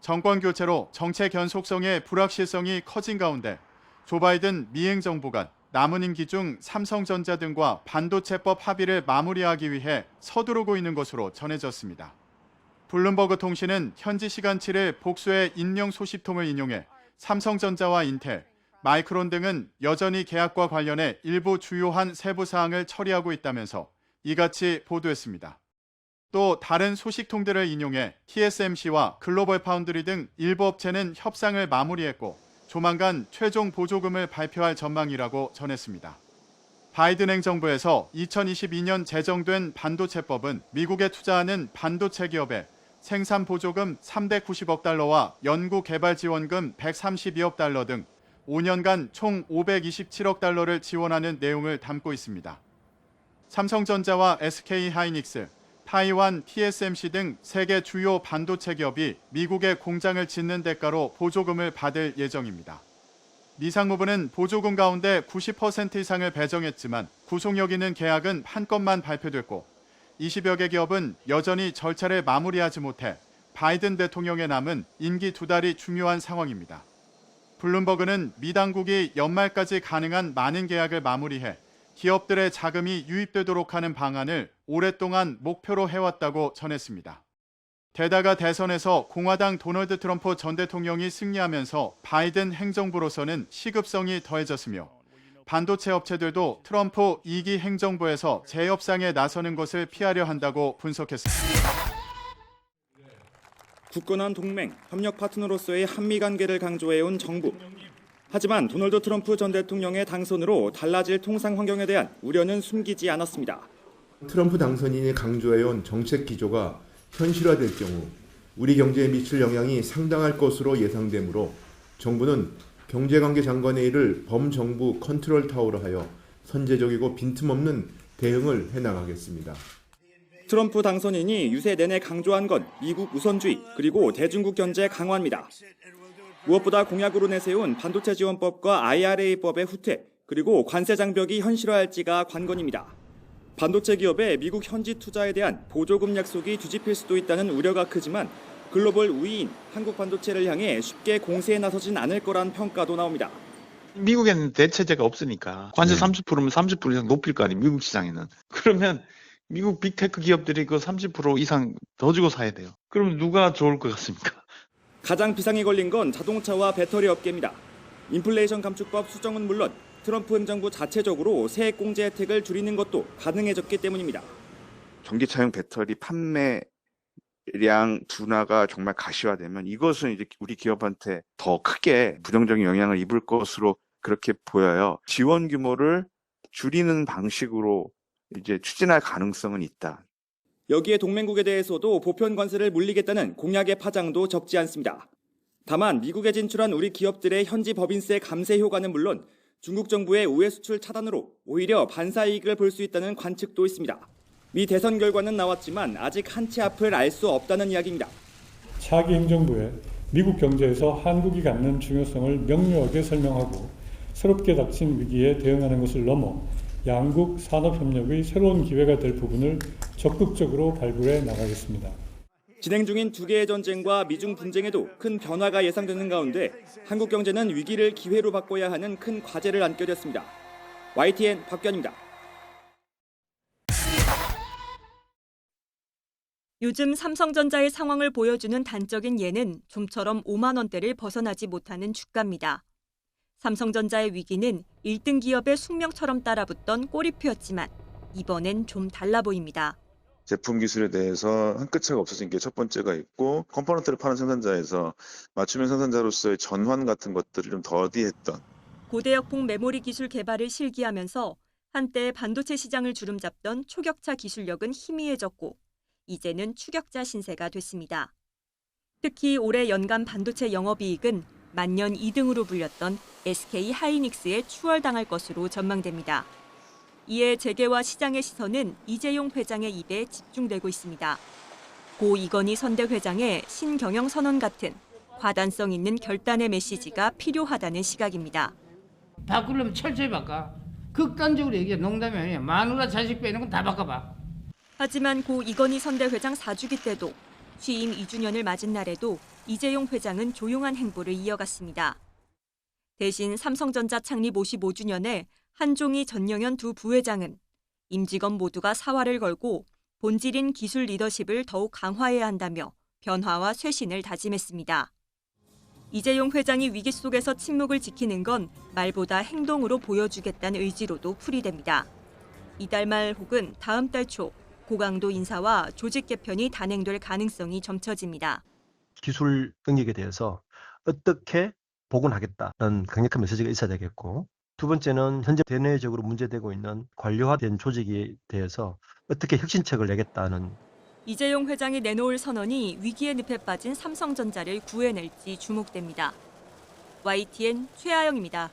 정권 교체로 정책 연속성의 불확실성이 커진 가운데 조 바이든 미행 정부가 남은 임기 중 삼성전자 등과 반도체법 합의를 마무리하기 위해 서두르고 있는 것으로 전해졌습니다. 블룸버그 통신은 현지 시간 7일 복수의 인명 소식통을 인용해 삼성전자와 인텔, 마이크론 등은 여전히 계약과 관련해 일부 주요한 세부 사항을 처리하고 있다면서 이같이 보도했습니다. 또 다른 소식통들을 인용해 TSMC와 글로벌 파운드리 등 일부 업체는 협상을 마무리했고 조만간 최종 보조금을 발표할 전망이라고 전했습니다. 바이든 행정부에서 2022년 제정된 반도체법은 미국에 투자하는 반도체 기업에 생산 보조금 390억 달러와 연구 개발 지원금 132억 달러 등 5년간 총 527억 달러를 지원하는 내용을 담고 있습니다. 삼성전자와 SK하이닉스, 타이완 TSMC 등 세계 주요 반도체 기업이 미국에 공장을 짓는 대가로 보조금을 받을 예정입니다. 미 상무부는 보조금 가운데 90% 이상을 배정했지만 구속력 있는 계약은 한 건만 발표됐고 20여 개 기업은 여전히 절차를 마무리하지 못해 바이든 대통령의 남은 임기 2달이 중요한 상황입니다. 블룸버그는 미 당국이 연말까지 가능한 많은 계약을 마무리해 기업들의 자금이 유입되도록 하는 방안을 오랫동안 목표로 해왔다고 전했습니다. 게다가 대선에서 공화당 도널드 트럼프 전 대통령이 승리하면서 바이든 행정부로서는 시급성이 더해졌으며 반도체 업체들도 트럼프 2기 행정부에서 재협상에 나서는 것을 피하려 한다고 분석했습니다. 굳건한 동맹, 협력 파트너로서의 한미 관계를 강조해온 정부. 하지만 도널드 트럼프 전 대통령의 당선으로 달라질 통상 환경에 대한 우려는 숨기지 않았습니다. 트럼프 당선인이 강조해온 정책 기조가 현실화될 경우 우리 경제에 미칠 영향이 상당할 것으로 예상되므로 정부는 경제관계 장관회의를 범정부 컨트롤 타워로 하여 선제적이고 빈틈없는 대응을 해나가겠습니다. 트럼프 당선인이 유세 내내 강조한 건 미국 우선주의 그리고 대중국 견제 강화입니다. 무엇보다 공약으로 내세운 반도체 지원법과 IRA법의 후퇴 그리고 관세 장벽이 현실화할지가 관건입니다. 반도체 기업의 미국 현지 투자에 대한 보조금 약속이 뒤집힐 수도 있다는 우려가 크지만 글로벌 우위인 한국 반도체를 향해 쉽게 공세에 나서진 않을 거란 평가도 나옵니다. 미국에는 대체제가 없으니까 관세 30%면 30% 이상 높일 거 아니에요. 미국 시장에는. 그러면 미국 빅테크 기업들이 그 30% 이상 더 주고 사야 돼요. 그러면 누가 좋을 것 같습니까? 가장 비상이 걸린 건 자동차와 배터리 업계입니다. 인플레이션 감축법 수정은 물론 트럼프 행정부 자체적으로 세액 공제 혜택을 줄이는 것도 가능해졌기 때문입니다. 전기차용 배터리 판매량 둔화가 정말 가시화되면 이것은 이제 우리 기업한테 더 크게 부정적인 영향을 입을 것으로 그렇게 보여요. 지원 규모를 줄이는 방식으로 이제 추진할 가능성은 있다. 여기에 동맹국에 대해서도 보편 관세를 물리겠다는 공약의 파장도 적지 않습니다. 다만 미국에 진출한 우리 기업들의 현지 법인세 감세 효과는 물론 중국 정부의 우회 수출 차단으로 오히려 반사이익을 볼 수 있다는 관측도 있습니다. 미 대선 결과는 나왔지만 아직 한 치 앞을 알 수 없다는 이야기입니다. 차기 행정부에 미국 경제에서 한국이 갖는 중요성을 명료하게 설명하고 새롭게 닥친 위기에 대응하는 것을 넘어 양국 산업협력의 새로운 기회가 될 부분을 적극적으로 발굴해 나가겠습니다. 진행 중인 두 개의 전쟁과 미중 분쟁에도 큰 변화가 예상되는 가운데 한국 경제는 위기를 기회로 바꿔야 하는 큰 과제를 안게 됐습니다. YTN 박규환입니다. 요즘 삼성전자의 상황을 보여주는 단적인 예는 좀처럼 5만 원대를 벗어나지 못하는 주가입니다. 삼성전자의 위기는 1등 기업의 숙명처럼 따라붙던 꼬리표였지만 이번엔 좀 달라 보입니다. 제품 기술에 대해서 한 끗 차가 없어진 게 첫 번째가 있고 컴포넌트를 파는 생산자에서 맞춤형 생산자로서의 전환 같은 것들을 좀 더디했던 고대역폭 메모리 기술 개발을 실기하면서 한때 반도체 시장을 주름잡던 초격차 기술력은 희미해졌고 이제는 추격자 신세가 됐습니다. 특히 올해 연간 반도체 영업이익은 만년 2등으로 불렸던 SK하이닉스에 추월당할 것으로 전망됩니다. 이에 재계와 시장의 시선은 이재용 회장의 입에 집중되고 있습니다. 고 이건희 선대 회장의 신경영 선언 같은 과단성 있는 결단의 메시지가 필요하다는 시각입니다. 바꾸려면 철저히 바꿔. 극단적으로 얘기해. 농담이 아니야. 마누라 자식 빼는 건 다 바꿔봐. 하지만 고 이건희 선대 회장 4주기 때도 취임 2주년을 맞은 날에도 이재용 회장은 조용한 행보를 이어갔습니다. 대신 삼성전자 창립 55주년에 한종희, 전영현 두 부회장은 임직원 모두가 사활을 걸고 본질인 기술 리더십을 더욱 강화해야 한다며 변화와 쇄신을 다짐했습니다. 이재용 회장이 위기 속에서 침묵을 지키는 건 말보다 행동으로 보여주겠다는 의지로도 풀이됩니다. 이달 말 혹은 다음 달 초 고강도 인사와 조직 개편이 단행될 가능성이 점쳐집니다. 기술 영역에 대해서 어떻게 복원하겠다는 강력한 메시지가 있어야 되겠고, 두 번째는 현재 대내적으로 문제되고 있는 관료화된 조직에 대해서 어떻게 혁신책을 내겠다는. 이재용 회장이 내놓을 선언이 위기의 늪에 빠진 삼성전자를 구해낼지 주목됩니다. YTN 최아영입니다.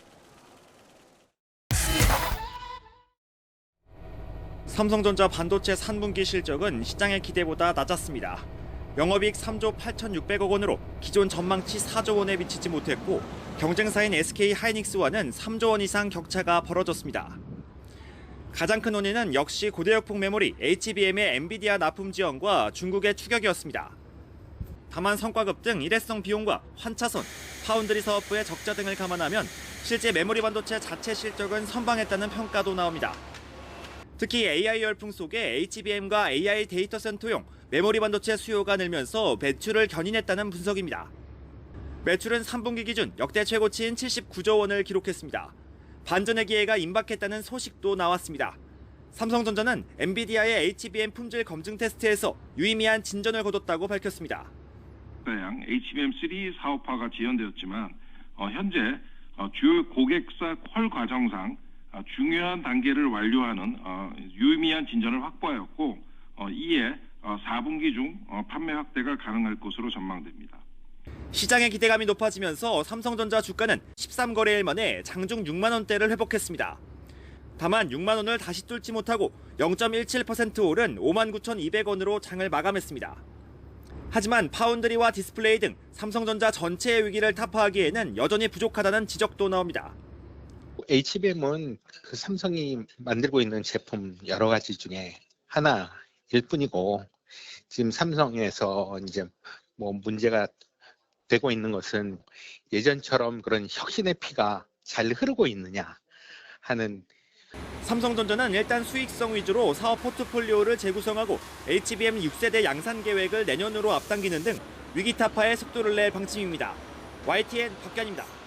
삼성전자 반도체 3분기 실적은 시장의 기대보다 낮았습니다. 영업이익 3조 8,600억 원으로 기존 전망치 4조 원에 미치지 못했고, 경쟁사인 SK 하이닉스와는 3조 원 이상 격차가 벌어졌습니다. 가장 큰 원인은 역시 고대역폭 메모리 HBM의 엔비디아 납품 지원과 중국의 추격이었습니다. 다만 성과급 등 일회성 비용과 환차손, 파운드리 사업부의 적자 등을 감안하면 실제 메모리 반도체 자체 실적은 선방했다는 평가도 나옵니다. 특히 AI 열풍 속에 HBM과 AI 데이터 센터용 메모리 반도체 수요가 늘면서 매출을 견인했다는 분석입니다. 매출은 3분기 기준 역대 최고치인 79조 원을 기록했습니다. 반전의 기회가 임박했다는 소식도 나왔습니다. 삼성전자는 엔비디아의 HBM 품질 검증 테스트에서 유의미한 진전을 거뒀다고 밝혔습니다. HBM3 사업화가 지연되었지만 현재 주요 고객사 퀄 과정상 중요한 단계를 완료하는 유의미한 진전을 확보하였고, 이에 4분기 중 판매 확대가 가능할 것으로 전망됩니다. 시장의 기대감이 높아지면서 삼성전자 주가는 13거래일 만에 장중 6만 원대를 회복했습니다. 다만 6만 원을 다시 뚫지 못하고 0.17% 오른 59,200원으로 장을 마감했습니다. 하지만 파운드리와 디스플레이 등 삼성전자 전체의 위기를 타파하기에는 여전히 부족하다는 지적도 나옵니다. HBM은 그 삼성이 만들고 있는 제품 여러 가지 중에 하나일 뿐이고, 지금 삼성에서 이제 뭐 문제가 되고 있는 것은 예전처럼 그런 혁신의 피가 잘 흐르고 있느냐 하는. 삼성전자는 일단 수익성 위주로 사업 포트폴리오를 재구성하고 HBM 6세대 양산 계획을 내년으로 앞당기는 등 위기 타파에 속도를 낼 방침입니다. YTN 박견입니다.